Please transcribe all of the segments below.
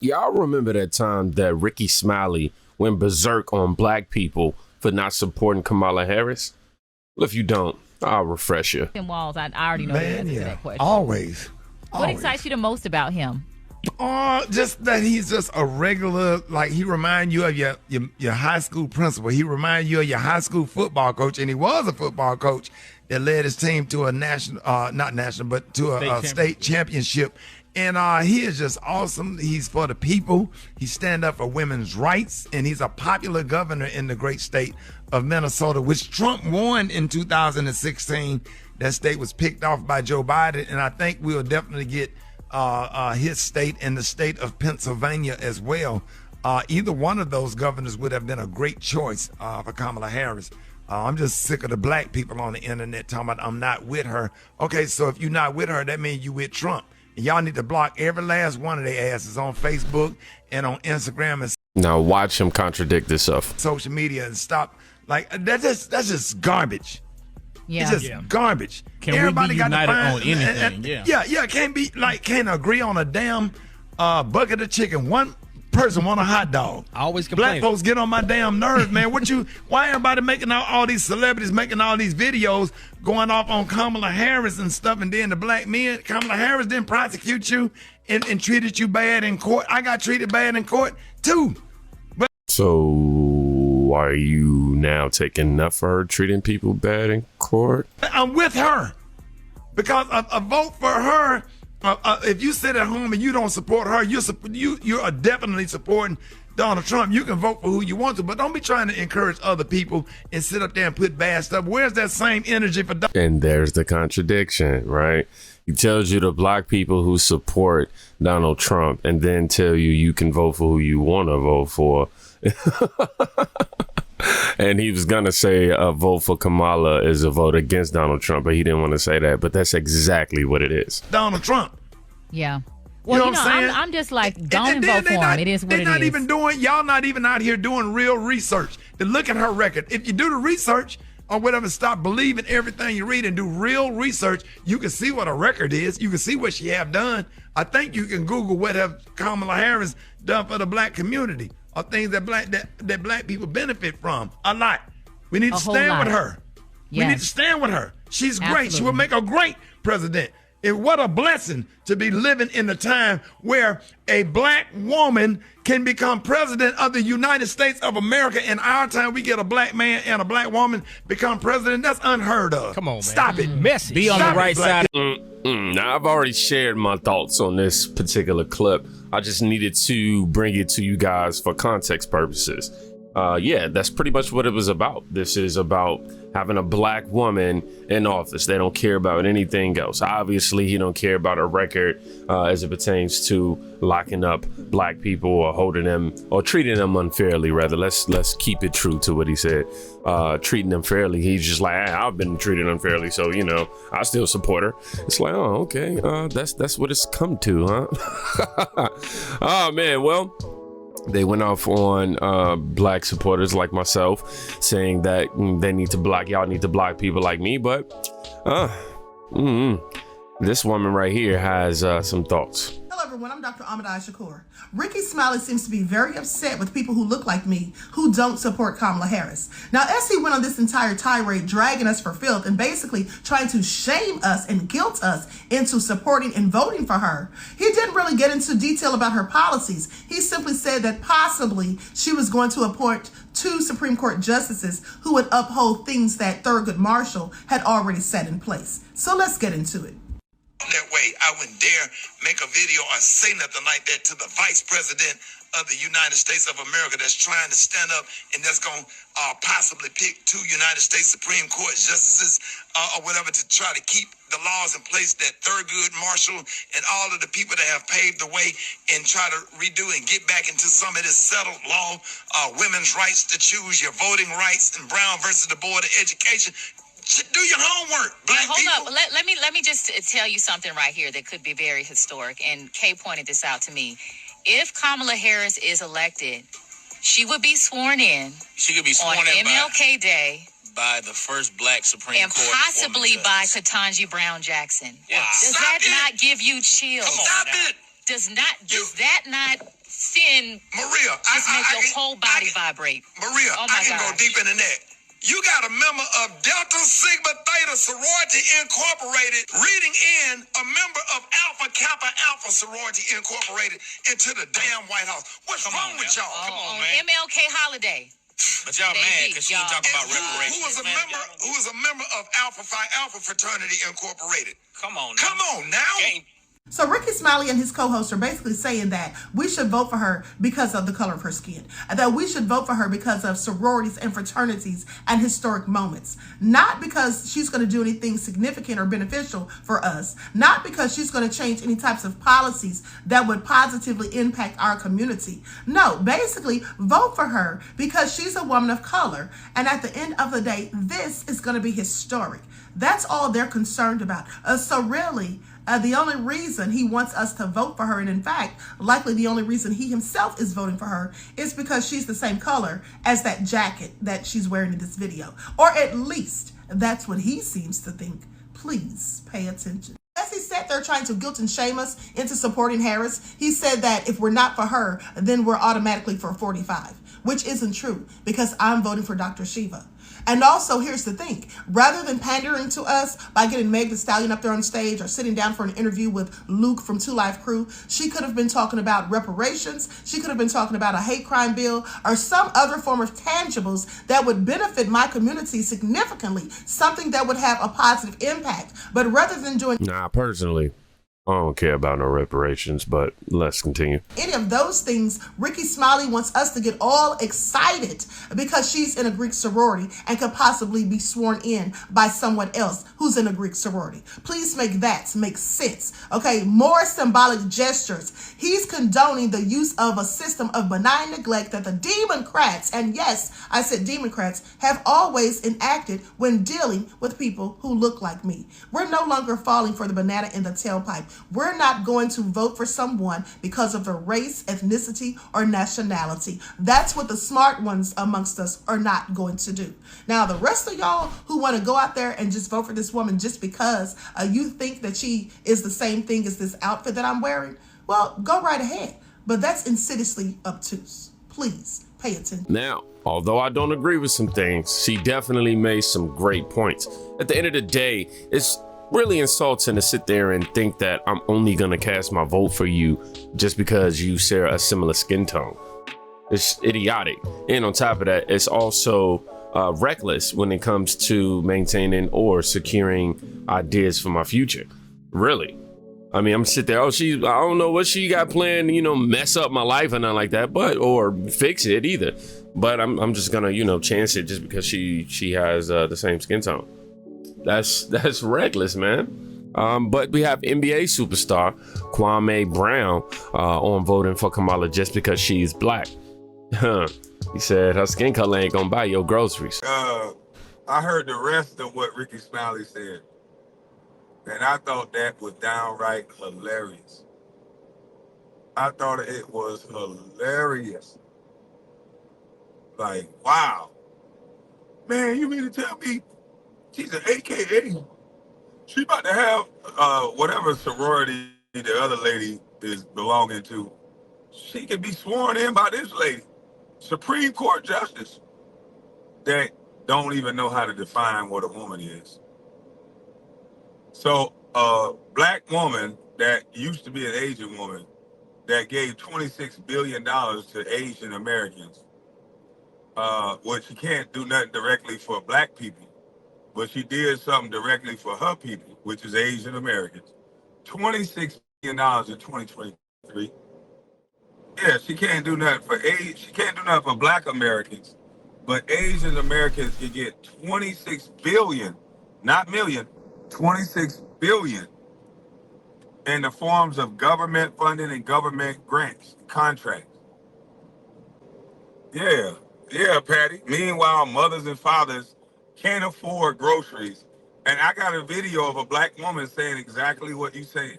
Y'all remember that time that Rickey Smiley went berserk on black people for not supporting Kamala Harris? Well, if you don't, I'll refresh you. Walls, I already know the answer to that question. Always. What excites you the most about him? Just that he's just a regular, like he reminds you of your high school principal. He reminds you of your high school football coach, and he was a football coach that led his team to a national, not national, but to a state championship. And he is just awesome. He's for the people. He stand up for women's rights, and he's a popular governor in the great state of Minnesota, which Trump won in 2016. That state was picked off by Joe Biden, and I think we'll definitely get his state and the state of Pennsylvania as well. Either one of those governors would have been a great choice for Kamala Harris. I'm just sick of the black people on the internet talking about I'm not with her. Okay, so if you're not with her, that means you with Trump. And y'all need to block every last one of their asses on Facebook and on Instagram and now watch him contradict himself. Social media and stop. Like that's just garbage. Yeah. It's just garbage. Can Everybody we be got united to find, on anything? Yeah. Can't agree on a damn bucket of chicken. One person want a hot dog. I always complain. Black folks get on my damn nerves, man. Why everybody making all these celebrities making all these videos going off on Kamala Harris and stuff, and then the black men, Kamala Harris didn't prosecute you and treated you bad in court. I got treated bad in court too. So are you now taking enough for her treating people bad in court? I'm with her because a vote for her. If you sit at home and you don't support her, you are definitely supporting Donald Trump. You can vote for who you want to, but don't be trying to encourage other people and sit up there and put bad stuff. Where's that same energy for Donald? And there's the contradiction, right? He tells you to block people who support Donald Trump and then tell you can vote for who you want to vote for. And he was going to say a vote for Kamala is a vote against Donald Trump, but he didn't want to say that. But that's exactly what it is. Donald Trump. Yeah. Well, you know what I'm saying? I'm just like, don't vote for him. It is what it is. Y'all not even out here doing real research to look at her record. If you do the research or whatever, stop believing everything you read and do real research, you can see what her record is. You can see what she have done. I think you can Google what have Kamala Harris done for the black community or things that black people benefit from a lot. We need to stand with her. Yes. We need to stand with her. She's great. Absolutely. She will make a great president. And what a blessing to be living in a time where a black woman can become president of the United States of America. In our time, we get a black man and a black woman become president. That's unheard of. Come on, man. Stop it. Messy. Be on the right side. Now, I've already shared my thoughts on this particular clip. I just needed to bring it to you guys for context purposes. Yeah, that's pretty much what it was about. This is about having a black woman in office. They don't care about anything else. Obviously, he don't care about her record as it pertains to locking up black people or holding them or treating them unfairly. Rather, let's keep it true to what he said. Treating them fairly. He's just like, I've been treated unfairly, so I still support her. It's like, oh, okay, that's what it's come to, huh? Oh man, well. They went off on black supporters like myself, saying that y'all need to block people like me. But this woman right here has some thoughts. Hello everyone, I'm Dr. Ahmadai Shakur. Rickey Smiley seems to be very upset with people who look like me who don't support Kamala Harris. Now, as he went on this entire tirade dragging us for filth and basically trying to shame us and guilt us into supporting and voting for her, he didn't really get into detail about her policies. He simply said that possibly she was going to appoint 2 Supreme Court justices who would uphold things that Thurgood Marshall had already set in place. So let's get into it. That way, I wouldn't dare make a video or say nothing like that to the vice president of the United States of America that's trying to stand up and that's going to possibly pick 2 United States Supreme Court justices or whatever to try to keep the laws in place that Thurgood Marshall and all of the people that have paved the way and try to redo and get back into some of this settled law, women's rights to choose your voting rights, and Brown versus the Board of Education. Do your homework, black people. Hold up. Let me just tell you something right here that could be very historic. And Kay pointed this out to me. If Kamala Harris is elected, she would be sworn in. She could be sworn on in MLK Day by the first black Supreme and Court, possibly by Ketanji Brown Jackson. Yeah. Does that not give you chills? Stop it. Does that not can Maria, just make your whole body vibrate. Maria, Oh my I can go gosh. deep into that. You got a member of Delta Sigma Theta Sorority Incorporated reading in a member of Alpha Kappa Alpha Sorority Incorporated into the damn White House. What's wrong with y'all? Come on, man. MLK holiday. But y'all mad because she ain't talking about reparations. Who is a member of Alpha Phi Alpha Fraternity Incorporated? Come on now. Come on now. Game. So Rickey Smiley and his co-hosts are basically saying that we should vote for her because of the color of her skin, and that we should vote for her because of sororities and fraternities and historic moments, not because she's going to do anything significant or beneficial for us, not because she's going to change any types of policies that would positively impact our community. No, basically vote for her because she's a woman of color, and at the end of the day, this is going to be historic. That's all they're concerned about. So really, the only reason he wants us to vote for her, and in fact, likely the only reason he himself is voting for her, is because she's the same color as that jacket that she's wearing in this video. Or at least that's what he seems to think. Please pay attention. As he sat there trying to guilt and shame us into supporting Harris, he said that if we're not for her, then we're automatically for 45, which isn't true because I'm voting for Dr. Shiva. And also, here's the thing. Rather than pandering to us by getting Meg Thee Stallion up there on stage or sitting down for an interview with Luke from 2 Live Crew, she could have been talking about reparations. She could have been talking about a hate crime bill or some other form of tangibles that would benefit my community significantly, something that would have a positive impact. But rather than doing Personally, I don't care about no reparations, but let's continue. any of those things, Rickey Smiley wants us to get all excited because she's in a Greek sorority and could possibly be sworn in by someone else who's in a Greek sorority. Please make that make sense. Okay, more symbolic gestures. He's condoning the use of a system of benign neglect that the Democrats, and yes, I said Democrats, have always enacted when dealing with people who look like me. We're no longer falling for the banana in the tailpipe. We're not going to vote for someone because of their race, ethnicity, or nationality. That's what the smart ones amongst us are not going to do. Now, the rest of y'all who want to go out there and just vote for this woman just because you think that she is the same thing as this outfit that I'm wearing, well, go right ahead. But that's insidiously obtuse. Please pay attention. Now, although I don't agree with some things, she definitely made some great points. At the end of the day, it's really insulting to sit there and think that I'm only gonna cast my vote for you just because you share a similar skin tone. It's idiotic. And on top of that, it's also reckless when it comes to maintaining or securing ideas for my future. Really. I mean, I'm sitting there, I don't know what she got planned, mess up my life or nothing like that, or fix it either. But I'm just gonna, chance it just because she has the same skin tone. That's reckless, man. But we have NBA superstar Kwame Brown on voting for Kamala just because she's black. He said her skin color ain't gonna buy your groceries. I heard the rest of what Rickey Smiley said, and I thought that was downright hilarious. I thought it was hilarious. Like, wow. Man, you mean to tell me she's an AKA? She about to have whatever sorority the other lady is belonging to. She could be sworn in by this lady, Supreme Court Justice, that don't even know how to define what a woman is. So a black woman that used to be an Asian woman that gave $26 billion to Asian Americans, well, she can't do nothing directly for black people, but she did something directly for her people, which is Asian Americans. $26 billion in 2023. Yeah, she can't do nothing for she can't do nothing for black Americans, but Asian Americans can get 26 billion, not million, 26 billion in the forms of government funding and government grants, contracts. Yeah, Patty. Meanwhile, mothers and fathers can't afford groceries. And I got a video of a black woman saying exactly what you saying.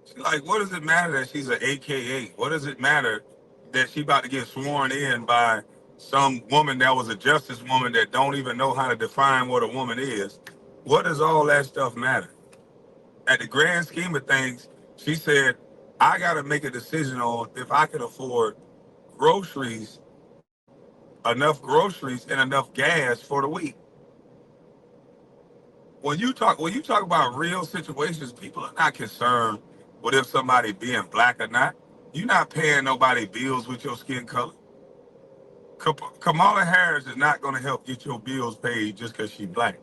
She's like, what does it matter that she's an AKA? What does it matter that she about to get sworn in by some woman that was a justice woman that don't even know how to define what a woman is? What does all that stuff matter? At the grand scheme of things, she said, I got to make a decision on if I can afford groceries and enough gas for the week. When you talk about real situations, people are not concerned with if somebody being black or not. You're not paying nobody bills with your skin color. Kamala Harris is not going to help get your bills paid just because she's black.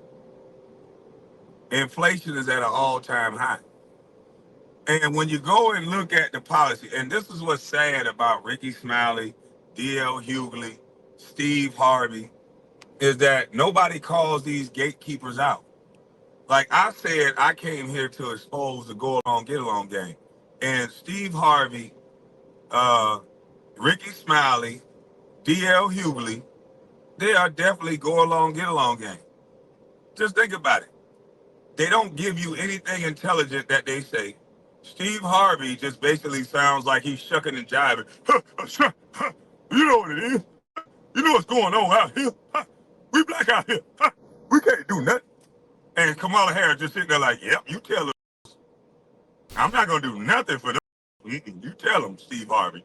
Inflation is at an all-time high. And when you go and look at the policy, and this is what's sad about Rickey Smiley, D.L. Hughley, Steve Harvey, is that nobody calls these gatekeepers out. Like I said, I came here to expose the go along, get along game. And Steve Harvey, Rickey Smiley, D.L. Hughley, they are definitely go along, get along game. Just think about it. They don't give you anything intelligent that they say. Steve Harvey just basically sounds like he's shucking and jiving. You know what it is. You know what's going on out here. We black out here. We can't do nothing. And Kamala Harris just sitting there like, yep, you tell them. I'm not going to do nothing for them. You tell them, Steve Harvey.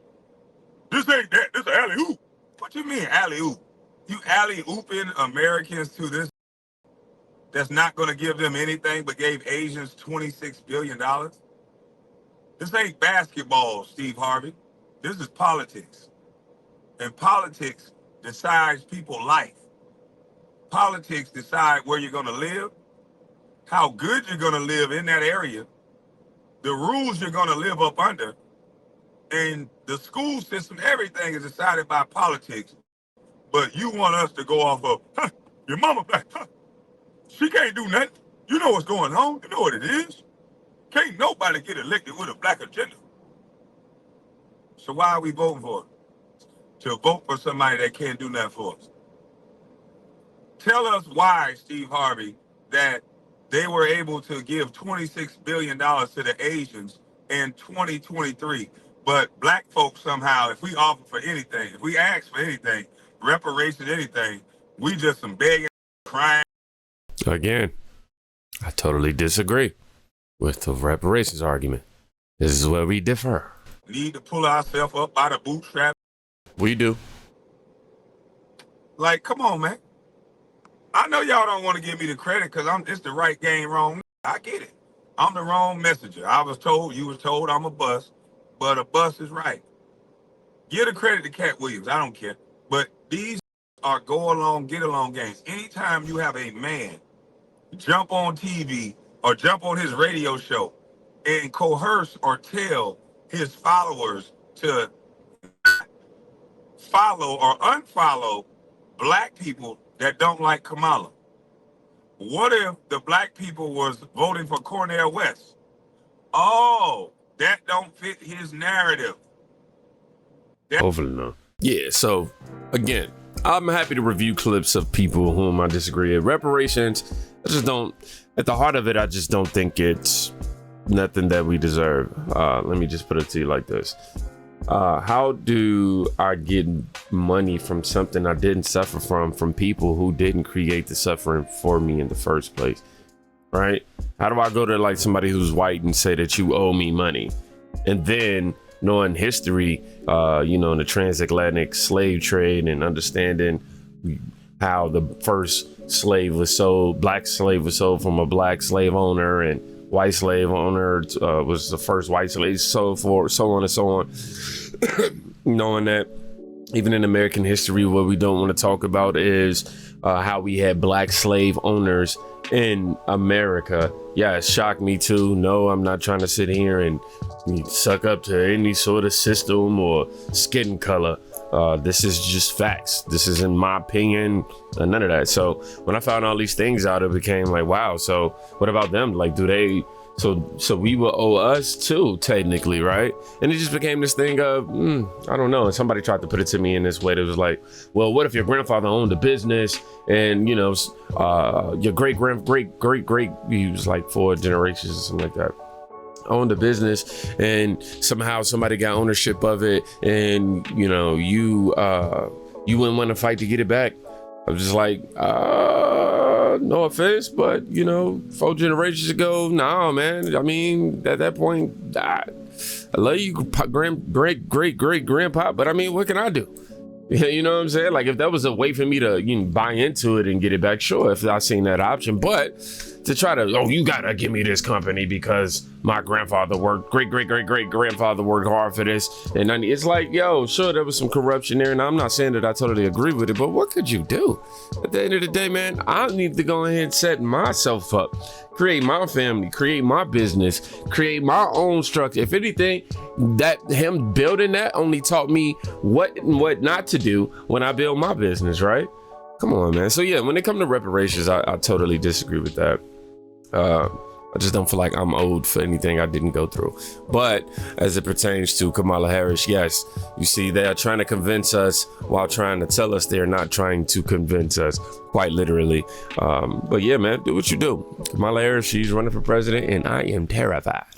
This ain't that. This is alley-oop. What you mean alley-oop? You alley-ooping Americans to this that's not going to give them anything but gave Asians $26 billion? This ain't basketball, Steve Harvey. This is politics. And politics decides people's life. Politics decide where you're going to live, how good you're going to live in that area, the rules you're going to live up under, and the school system. Everything is decided by politics. But you want us to go off of, your mama black, she can't do nothing. You know what's going on. You know what it is. Can't nobody get elected with a black agenda. So why are we voting for it? To vote for somebody that can't do nothing for us. Tell us why, Steve Harvey, that they were able to give $26 billion to the Asians in 2023. But black folks somehow, if we offer for anything, if we ask for anything, reparations, anything, we just some begging, crying. Again, I totally disagree with the reparations argument. This is where we differ. Need to pull ourselves up by the bootstrap. We do. Like, come on, man. I know y'all don't want to give me the credit because it's the right game, wrong. I get it. I'm the wrong messenger. I was told, you was told I'm a bus, but a bus is right. Give the credit to Cat Williams. I don't care. But these are go along, get along games. Anytime you have a man jump on TV or jump on his radio show and coerce or tell his followers to follow or unfollow black people that don't like Kamala. What if the black people was voting for Cornel West? Oh, that don't fit his narrative. Hopefully not. Yeah, so again, I'm happy to review clips of people whom I disagree with. Reparations, I just don't, at the heart of it, I just don't think it's nothing that we deserve. Let me just put it to you like this. How do I get money from something I didn't suffer from people who didn't create the suffering for me in the first place? Right? How do I go to like somebody who's white and say that you owe me money? And then knowing history, in the transatlantic slave trade and understanding how the first slave was sold, black slave was sold from a black slave owner, and white slave owner was the first white slave, so forth, so on and so on. Knowing that even in American history, what we don't want to talk about is how we had black slave owners in America. Yeah, it shocked me too. No, I'm not trying to sit here and suck up to any sort of system or skin color. This is just facts. This is in my opinion, none of that. So when I found all these things out, it became like, wow. So what about them? Like, do they? So we will owe us too, technically, right? And it just became this thing of, I don't know. And somebody tried to put it to me in this way. That was like, well, what if your grandfather owned a business and, your great, he was like 4 generations or something like that, owned a business, and somehow somebody got ownership of it, and, you wouldn't want to fight to get it back. I was just like, no offense, but 4 generations ago, nah, man. I mean, at that point, I love you, great grandpa, but I mean, what can I do? You know what I'm saying? Like, if that was a way for me to buy into it and get it back, sure, if I seen that option. But to try to, you gotta give me this company because my grandfather worked, great grandfather worked hard for this. And it's like, yo, sure, there was some corruption there. And I'm not saying that I totally agree with it, but what could you do? At the end of the day, man, I need to go ahead and set myself up, create my family, create my business, create my own structure. If anything, that him building that only taught me what and what not to do when I build my business, right? Come on, man. So yeah, when it comes to reparations, I totally disagree with that. I just don't feel like I'm owed for anything I didn't go through. But as it pertains to Kamala Harris, yes, you see, they are trying to convince us while trying to tell us they're not trying to convince us, quite literally. But yeah, man, do what you do. Kamala Harris, she's running for president, and I am terrified.